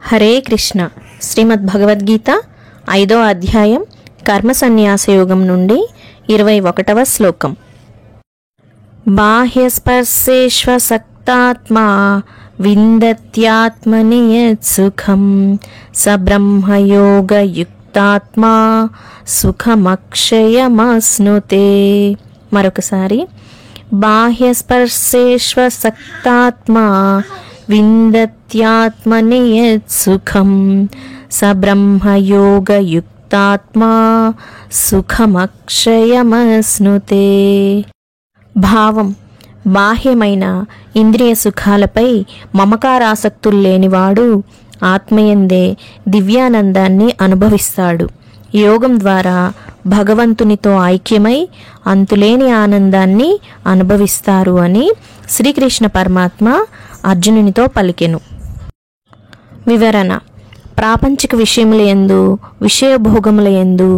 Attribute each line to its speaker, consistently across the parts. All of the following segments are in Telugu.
Speaker 1: హరే కృష్ణ. శ్రీమద్ భగవద్గీత 5వ అధ్యాయం కర్మ సన్యాస యోగం నుండి 21వ శ్లోకం. బాహ్యస్పర్శేష్వసక్తాత్మా విందత్యాత్మని యత్సుఖం స బ్రహ్మయోగయుక్తాత్మా సుఖమక్షయమశ్నుతే. మరొకసారి, బాహ్యస్పర్శేష్వసక్తాత్మా విందత్యాత్మని యత్సుఖం స బ్రహ్మయోగయుక్తాత్మా సుఖమక్షయమశ్నుతే. భావం: బాహ్యమైన ఇంద్రియ సుఖాలపై మమకారాసక్తులు లేనివాడు ఆత్మయందే దివ్యానందాన్ని అనుభవిస్తాడు. యోగం ద్వారా భగవంతునితో ఐక్యమై అంతులేని ఆనందాన్ని అనుభవిస్తారు అని శ్రీకృష్ణ పరమాత్మ అర్జునునితో పలికెను. వివరణ: ప్రాపంచిక విషయముల యందు, విషయభోగముల యందు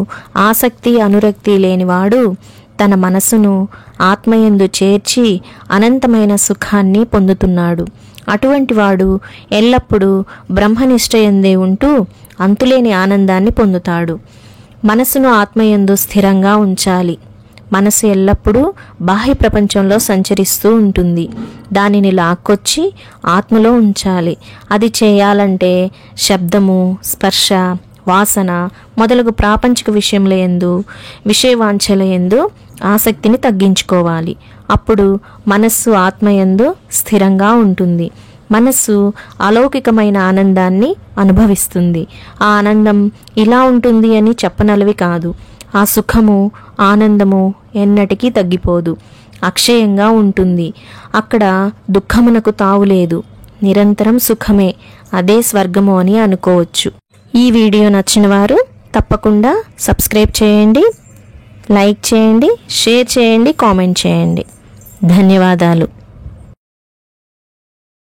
Speaker 1: ఆసక్తి అనురక్తి లేనివాడు తన మనసును ఆత్మయందు చేర్చి అనంతమైన సుఖాన్ని పొందుతున్నాడు. అటువంటి వాడు ఎల్లప్పుడూ బ్రహ్మనిష్టయందే ఉంటూ అంతులేని ఆనందాన్ని పొందుతాడు. మనసును ఆత్మయందు స్థిరంగా ఉంచాలి. మనసు ఎల్లప్పుడూ బాహ్య ప్రపంచంలో సంచరిస్తూ ఉంటుంది. దానిని లాక్కొచ్చి ఆత్మలో ఉంచాలి. అది చేయాలంటే శబ్దము, స్పర్శ, వాసన మొదలగు ప్రాపంచిక విషయముల యందు, విషయవాంఛల యందు ఆసక్తిని తగ్గించుకోవాలి. అప్పుడు మనస్సు ఆత్మయందు స్థిరంగా ఉంటుంది. మనస్సు అలౌకికమైన ఆనందాన్ని అనుభవిస్తుంది. ఆ ఆనందం ఇలా ఉంటుంది అని చెప్పనలవి కాదు. ఆ సుఖము, ఆనందము ఎన్నటికీ తగ్గిపోదు, అక్షయంగా ఉంటుంది. అక్కడ దుఃఖమునకు తావులేదు, నిరంతరం సుఖమే. అదే స్వర్గము అని అనుకోవచ్చు. ఈ వీడియో నచ్చిన వారు తప్పకుండా సబ్స్క్రైబ్ చేయండి, లైక్ చేయండి, షేర్ చేయండి, కామెంట్ చేయండి. ధన్యవాదాలు.